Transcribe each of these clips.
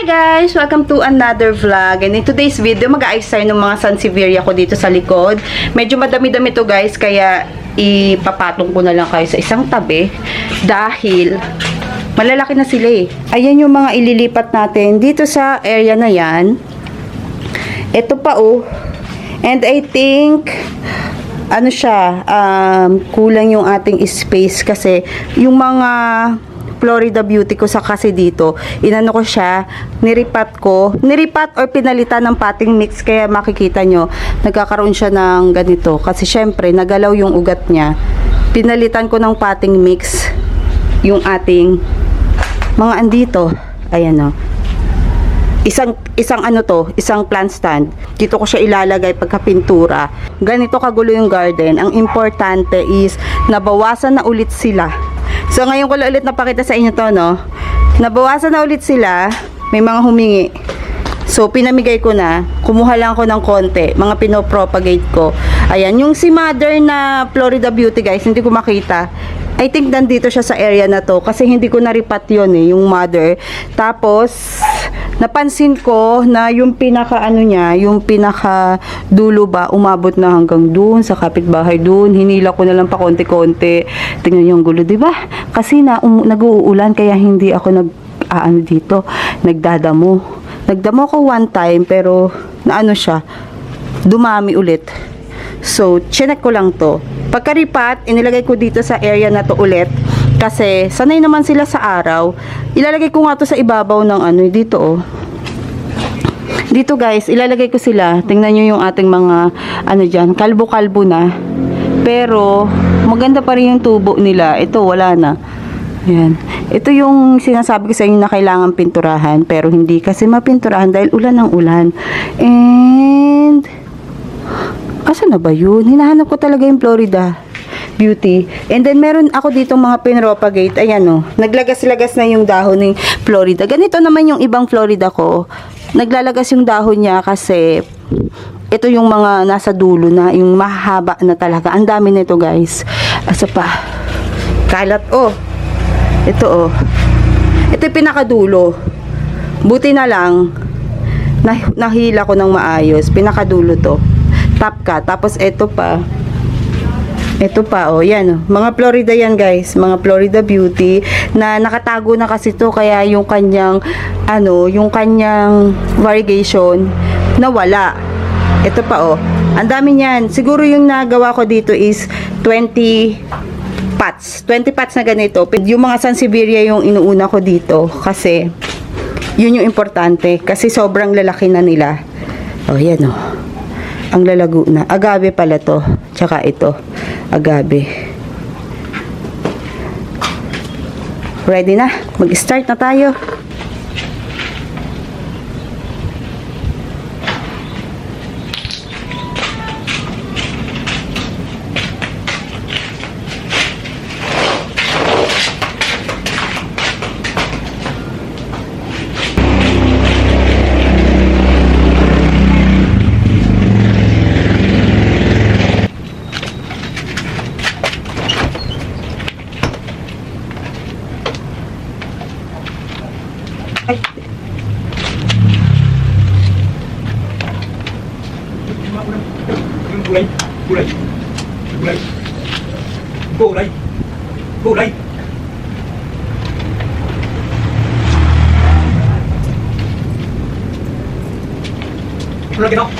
Hi guys! Welcome to another vlog. And in today's video, mag-aayos tayo ng mga Sansevieria ko dito sa likod. Medyo madami-dami to guys, kaya ipapatong ko na lang kayo sa isang tabi. Dahil malalaki na sila eh. Ayan yung mga ililipat natin dito sa area na yan. Ito pa oh. And I think ano siya, kulang yung ating space kasi yung mga Florida Beauty ko sa kasi dito, inano ko siya, niripat or pinalitan ng potting mix, kaya makikita nyo, nagkakaroon siya ng ganito, kasi syempre, nagalaw yung ugat niya. Pinalitan ko ng potting mix, yung ating mga andito, ayan o. Isang ano to, isang plant stand. Dito ko siya ilalagay pagka-pintura. Ganito kagulo yung garden. Ang importante is, nabawasan na ulit sila. So, ngayon ko ulit napakita sa inyo to, no? Nabawasan na ulit sila. May mga humingi. So, pinamigay ko na. Kumuha lang ako ng konti. Mga pinopropagate ko. Ayan. Yung si Mother na Florida Beauty, guys, hindi ko makita. I think nandito siya sa area na to. Kasi hindi ko naripat yun eh, yung Mother. Tapos, napansin ko na yung pinaka ano niya, yung pinaka dulo ba, umabot na hanggang dun sa kapitbahay dun. Hinila ko na lang pa konti-konti. Tingnan yung gulo, di ba? Kasi nag-uulan kaya hindi ako dito, nagdadamo. Nagdamo ko one time pero naano siya, dumami ulit. So, chinek ko lang to. Pagkaripat, inilagay ko dito sa area na to ulit. Kasi, sanay naman sila sa araw. Ilalagay ko nga to sa ibabaw ng ano, dito oh. Dito guys, ilalagay ko sila. Tingnan nyo yung ating mga, ano dyan, kalbo-kalbo na. Pero, maganda pa rin yung tubo nila. Ito, wala na. Ayan. Ito yung sinasabi ko sa inyo na kailangan pinturahan. Pero hindi kasi mapinturahan dahil ulan ng ulan. And, asa na ba yun? Hinahanap ko talaga yung Florida Beauty. And then, meron ako dito mga pinropagate. Ayan o. Naglagas-lagas na yung dahon ng Florida. Ganito naman yung ibang Florida ko. Naglalagas yung dahon niya kasi ito yung mga nasa dulo na, yung mahaba na talaga. Ang dami nito guys. Asa pa? Kalat oh. Ito oh. Ito yung pinakadulo. Buti na lang nahila ko ng maayos. Pinakadulo to. Top ka. Tapos ito pa. Ito pa, oh, yan, oh. Mga Florida yan, guys. Mga Florida Beauty, na nakatago na kasi to, kaya yung kanyang, yung kanyang variegation, nawala. Ito pa, oh. Ang dami niyan. Siguro yung nagawa ko dito is 20 pots. 20 pots na ganito. Yung mga Sansevieria yung inuuna ko dito, kasi, yun yung importante. Kasi sobrang lalaki na nila. Oh, yan, oh. Ang lalago na. Agave pala to. Tsaka ito. Agave. Ready na? Mag-start na tayo. Cô đây, cô đây, cô đây. Cô đây cái đó.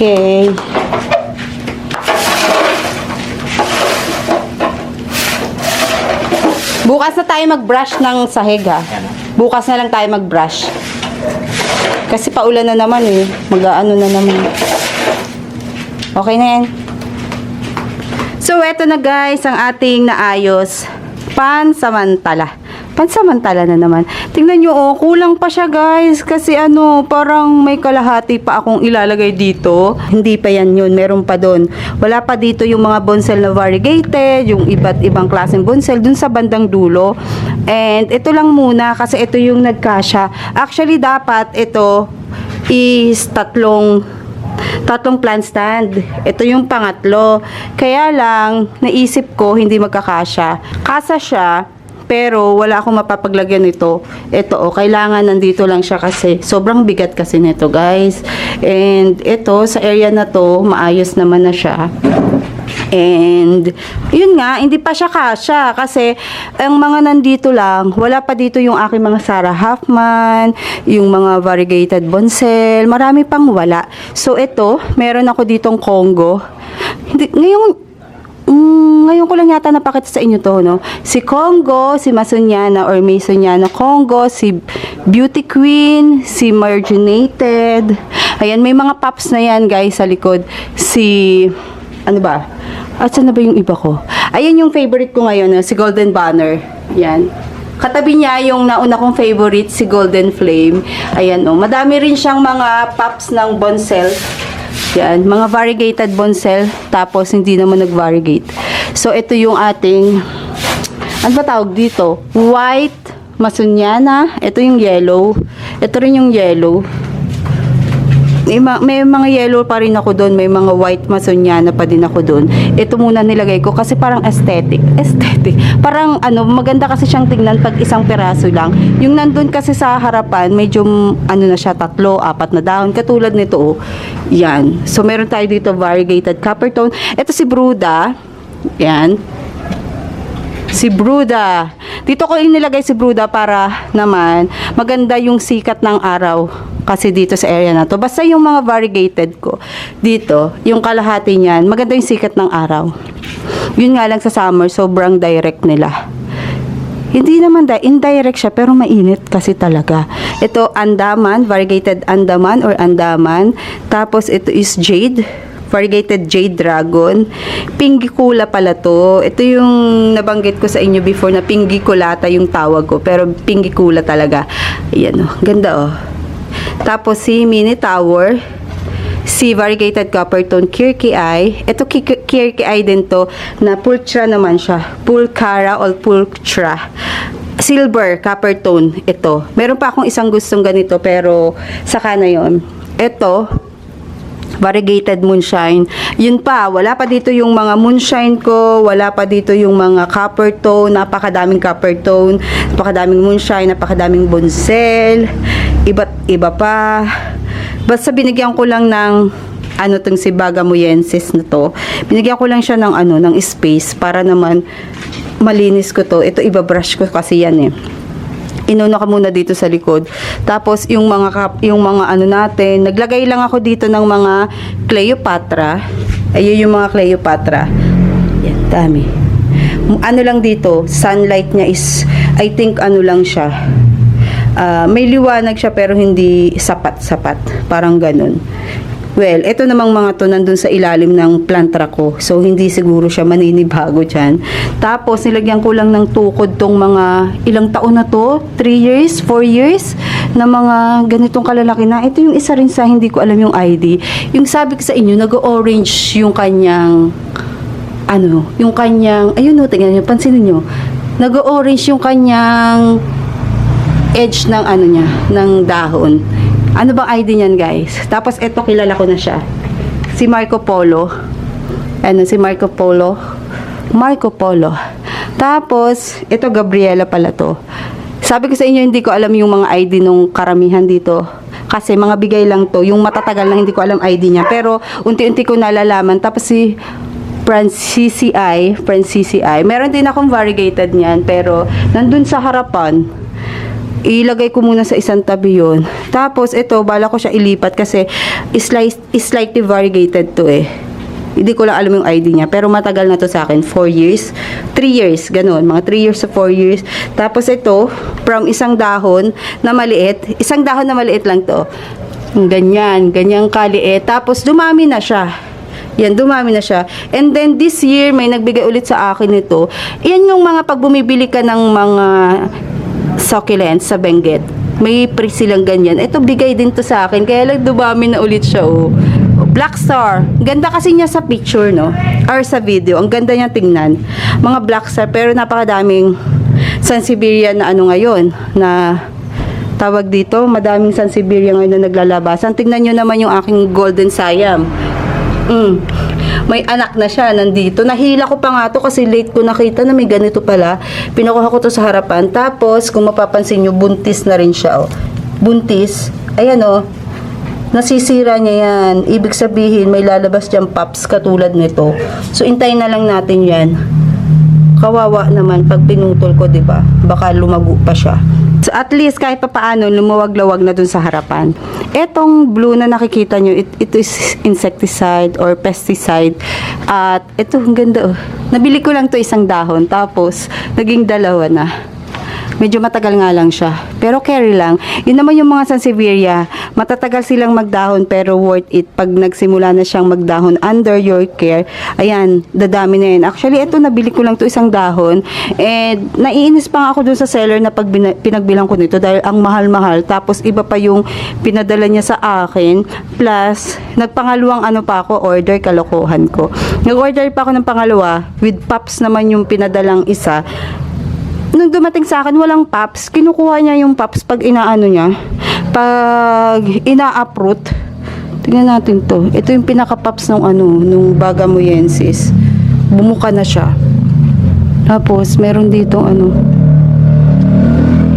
Okay. Bukas na tayo mag-brush ng sahig ha. Bukas na lang tayo mag-brush. Kasi paulan na naman eh. Mag-aano na naman. Okay na yan. So, eto na guys, ang ating naayos. Pansamantala. Pansamantala na naman. Tingnan nyo, oh, kulang pa siya guys. Kasi ano, parang may kalahati pa akong ilalagay dito. Hindi pa yan yun, meron pa doon. Wala pa dito yung mga bonsel na variegated, yung iba't ibang klaseng bonsel dun sa bandang dulo. And ito lang muna kasi ito yung nagkasya. Actually, dapat ito is tatlong plant stand. Ito yung pangatlo. Kaya lang, naisip ko hindi magkakasya. Kasa siya, pero wala akong mapapaglagyan nito. Ito, oh, kailangan nandito lang siya kasi sobrang bigat kasi nito, guys. And ito, sa area na to, maayos naman na siya. And, yun nga, hindi pa siya kasya kasi ang mga nandito lang, wala pa dito yung aking mga Sarah Huffman, yung mga variegated bonsel, marami pang wala. So, ito, meron ako ditong Congo. Ngayon ko lang yata napakita sa inyo to, no? Si Congo, si Masoniana or Masoniana Congo, si Beauty Queen, si Marginated. Ayan, may mga pops na yan, guys, sa likod. Si, ano ba? At saan na ba yung iba ko? Ayan yung favorite ko ngayon, no? Si Golden Banner. Yan. Katabi niya yung nauna kong favorite, si Golden Flame. Ayan, oh. Madami rin siyang mga pops ng bonsel. Yan, mga variegated bonsel, tapos hindi naman nag-variegate. So, ito yung ating, ano ba tawag dito? White, Masoniana. Ito yung yellow. Ito rin yung yellow. May mga yellow pa rin ako doon. May mga white Masoniana pa din ako doon. Ito muna nilagay ko kasi parang aesthetic. Aesthetic. Parang ano, maganda kasi siyang tingnan pag isang peraso lang. Yung nandun kasi sa harapan, medyo ano na siya, 3, 4 na dahon. Katulad nito, oh. Yan. So, meron tayo dito variegated copper tone. Ito si Bruda. Yan. Si Bruda. Dito ko inilagay si Bruda para naman maganda yung sikat ng araw kasi dito sa area na to. Basta yung mga variegated ko dito, yung kalahati niyan, maganda yung sikat ng araw. Yun nga lang sa summer, sobrang direct nila. Hindi naman indirect siya pero mainit kasi talaga. Ito Andaman, variegated Andaman or Andaman. Tapos ito is Jade. Variegated Jade Dragon. Pinggikula pala to. Ito yung nabanggit ko sa inyo before na pinggikulata yung tawag ko. Pero pinggikula talaga. Ayan, oh. Ganda, oh. Tapos si Mini Tower. Si variegated copper tone Kirky Eye. Ito Kirky Eye din to na pulchra naman siya. Pulchra or pulchra. Silver copper tone. Ito. Meron pa akong isang gustong ganito pero saka na yon. Ito variegated moonshine. Yun pa, wala pa dito yung mga moonshine ko, wala pa dito yung mga copper tone, napakadaming copper tone, napakadaming moonshine, napakadaming bonsel, iba't iba pa. Basta binigyan ko lang ng ano tong si Bagamoyensis na to. Binigyan ko lang siya ng ano, ng space para naman malinis ko to. Ito ibabrush ko kasi yan eh. Inuna ka muna dito sa likod. Tapos yung mga ano natin, naglagay lang ako dito ng mga Cleopatra. Ayun yung mga Cleopatra. Yan, dami. Ano lang dito, sunlight niya is I think ano lang siya. May liwanag siya pero hindi sapat-sapat. Parang ganun. Well, ito namang mga to nandun sa ilalim ng plantra ko. So, hindi siguro siya maninibago dyan. Tapos, nilagyan ko lang ng tukod tong mga ilang taon na to. 3 years, 4 years na mga ganitong kalalaki na. Ito yung isa rin sa hindi ko alam yung ID. Yung sabi ko sa inyo, nag-orange yung kanyang ayun o, tingnan nyo, pansinin nyo. Nag-orange yung kanyang edge ng ano niya, ng dahon. Ano bang ID niyan, guys? Tapos, eto, kilala ko na siya. Si Marco Polo. Si Marco Polo. Marco Polo. Tapos, ito, Gabriela pala to. Sabi ko sa inyo, hindi ko alam yung mga ID nung karamihan dito. Kasi, mga bigay lang to. Yung matatagal na hindi ko alam ID niya. Pero, unti-unti ko nalalaman. Tapos, si Francisi. Meron din akong variegated niyan. Pero, nandun sa harapan, ilagay ko muna sa isang tabi yun. Tapos, ito, bala ko siya ilipat kasi slightly variegated to eh. Hindi ko lang alam yung ID niya. Pero matagal na to sa akin. 4 years. 3 years. Ganun. Mga 3 years to 4 years. Tapos ito, from isang dahon na maliit. Isang dahon na maliit lang to. Ganyan. Ganyang kaliit. Tapos dumami na siya. Yan, dumami na siya. And then this year, may nagbigay ulit sa akin ito. Yan yung mga pag bumibili ka ng mga succulents sa Benguet. May pre silang ganyan. Ito, bigay din to sa akin. Kaya lang dumami na ulit siya, oh. Black Star. Ganda kasi niya sa picture, no? Or sa video. Ang ganda niya tingnan. Mga Black Star. Pero napakadaming Sansevieria na ano ngayon. Na tawag dito. Madaming Sansevieria ngayon na naglalabasan. Tingnan nyo naman yung aking Golden Siam. May anak na siya nandito. Nahila ko pa nga to kasi late ko nakita na may ganito pala. Pinukuha ko to sa harapan. Tapos, kung mapapansin nyo, buntis na rin siya, oh. Buntis. Ayan, oh. Nasisira niya yan. Ibig sabihin, may lalabas dyan pups katulad nito. So, intayin na lang natin yan. Kawawa naman pag pinutol ko, diba? Baka lumago pa siya. So, at least, kahit pa paano, lumuwag-lawag na dun sa harapan. Etong blue na nakikita nyo, ito is insecticide or pesticide. At ito, ang ganda, oh. Nabili ko lang to isang dahon. Tapos, naging dalawa na. Medyo matagal nga lang siya. Pero carry lang. Yun naman yung mga Sansevieria. Matatagal silang magdahon pero worth it pag nagsimula na siyang magdahon under your care. Ayan, dadami na yun. Actually, ito nabili ko lang to isang dahon. And naiinis pa nga ako dun sa seller na pag pinagbilang ko nito dahil ang mahal-mahal. Tapos iba pa yung pinadala niya sa akin. Plus, nagpangalawang ano pa ako, order, kalokohan ko. Nag-order pa ako ng pangalawa with pups naman yung pinadalang isa. Nung dumating sa akin, walang pups. Kinukuha niya yung pups pag inaano niya. Pag ina-uproot. Tingnan natin to. Ito yung pinaka-pups ng ano, nung Bagamoyensis. Bumuka na siya. Tapos, meron dito ano.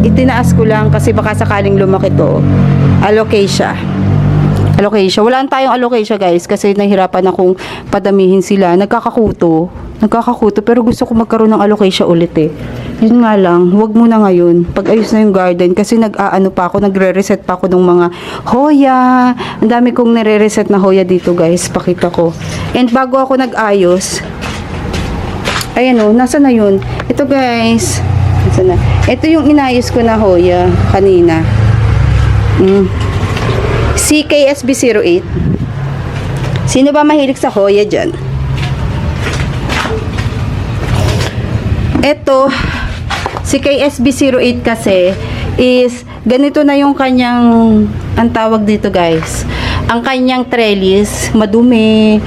Itinaas ko lang kasi baka sakaling lumaki to. Alocasia. Alocasia. Wala tayong alocasia, guys, kasi nahirapan akong padamihin sila. Nagkakakuto, pero gusto ko magkaroon ng alocasia ulit eh. Yun nga lang, wag muna ngayon. Pag ayos na yung garden, kasi nag-aano pa ako, nagre-reset pa ako ng mga hoya. Ang dami kong nire-reset na hoya dito, guys. Pakita ko. And bago ako nag-ayos, ayan o, nasa na yun? Ito, guys. Nasa na? Ito yung inayos ko na hoya kanina. CKSB08. Sino ba mahilig sa hoya dyan? Ito, CKSB08 kasi is ganito na yung kanyang, ang tawag dito, guys. Ang kanyang trellis, madumi,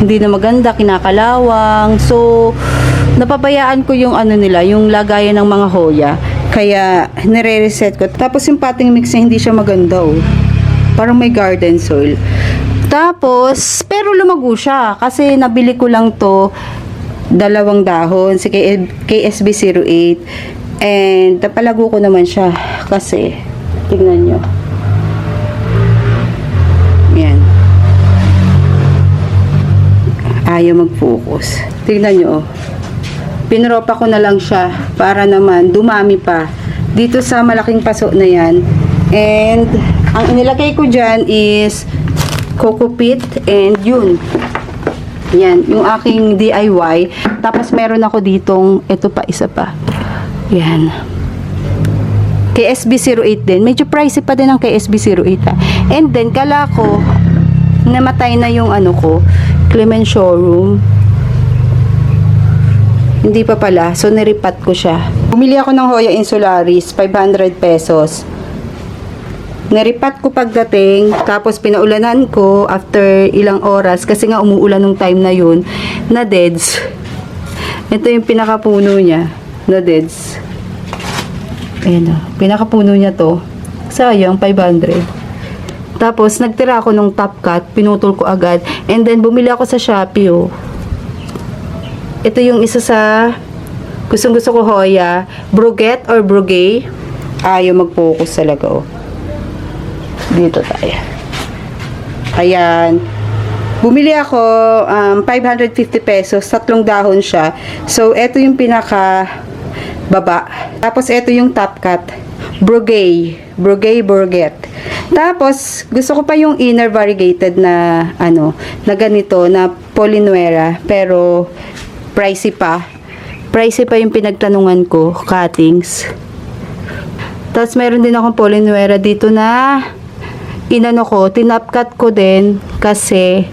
hindi na maganda, kinakalawang. So, napabayaan ko yung ano nila, yung lagayan ng mga hoya. Kaya, nire-reset ko. Tapos yung potting mix niya, hindi siya maganda, oh. Parang may garden soil. Tapos, pero lumago siya. Kasi nabili ko lang to, 2 dahon, si KSB08. And, napalago ko naman siya. Kasi, tingnan nyo. Yan. Ayaw mag-focus. Tingnan nyo, oh. Pinropa ko na lang siya para naman dumami pa dito sa malaking paso na yan. And ang inilagay ko dyan is coco peat and yun. Yan, yung aking DIY. Tapos meron ako ditong, ito pa, isa pa. Yan. KSB08 din. Medyo pricey pa din ang KSB08 ha. And then, kala ko, namatay na yung ano ko, Clement Showroom. Hindi pa pala. So, niripat ko siya. Bumili ako ng Hoya Insularis, 500 pesos. Niripat ko pagdating, tapos pinaulanan ko after ilang oras, kasi nga umuulan nung time na yun, na deads. Ito yung pinakapuno niya, na deads. Ayan o, pinakapuno niya to. Sayang, 500. Tapos, nagtira ako nung top cut, pinutol ko agad, and then bumili ako sa Shopee oh. Ito yung isa sa gustong-gusto ko Hoya, Bruguette or Brugay. Ayaw mag-focus talaga oh. Dito tayo. Ayan. Bumili ako 550 pesos, 3 dahon siya. So, ito yung pinaka baba. Tapos, ito yung top cut. Brugay. Brugay Bruguette. Tapos, gusto ko pa yung inner variegated na, na ganito, na Polynuera, pero pricey pa. Pricey pa yung pinagtanungan ko, cuttings. Tapos, meron din akong Polynuera dito na, tinapkat ko din, kasi,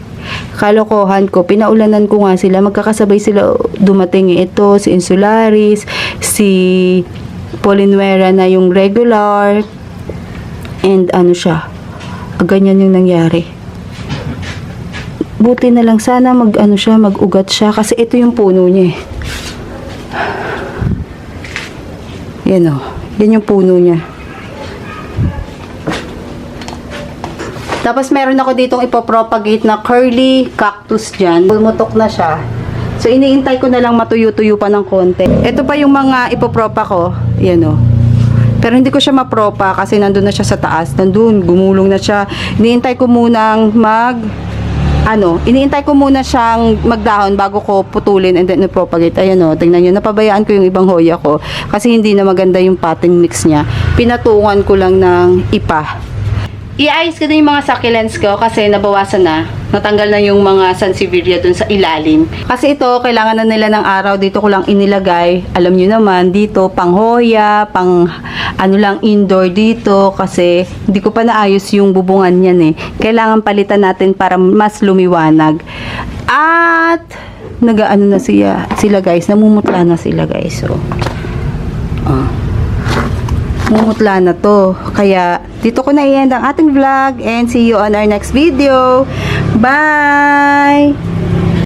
kalokohan ko, pinaulanan ko nga sila, magkakasabay sila dumating ito, si Insularis, si Polynuera na yung regular, and siya, ganyan yung nangyari. Buti na lang sana mag-ugat siya, kasi ito yung puno niya eh. Yan yan yung puno niya. Tapos meron ako ditong ipopropagate na curly cactus dyan. Pumutok na siya. So iniintay ko na lang matuyo-tuyo pa ng konti. Ito pa yung mga ipopropa ko. Yan Pero hindi ko siya mapropa kasi nandun na siya sa taas. Nandun, gumulong na siya. Iniintay ko munang iniintay ko muna siyang magdahon bago ko putulin and then propagate. Ayan tingnan nyo, napabayaan ko yung ibang hoya ko kasi hindi na maganda yung potting mix niya. Pinatungan ko lang ng ipa. I-ayos ko na yung mga succulents ko kasi nabawasan na. Natanggal na yung mga sansevieria dun sa ilalim. Kasi ito, kailangan na nila ng araw. Dito ko lang inilagay. Alam nyo naman, dito, pang hoya, pang lang indoor dito. Kasi hindi ko pa naayos yung bubungan yan eh. Kailangan palitan natin para mas lumiwanag. At, na sila guys. Namumutla na sila guys. So, mumutla na to. Kaya, dito ko na i-end ang ating vlog and see you on our next video. Bye!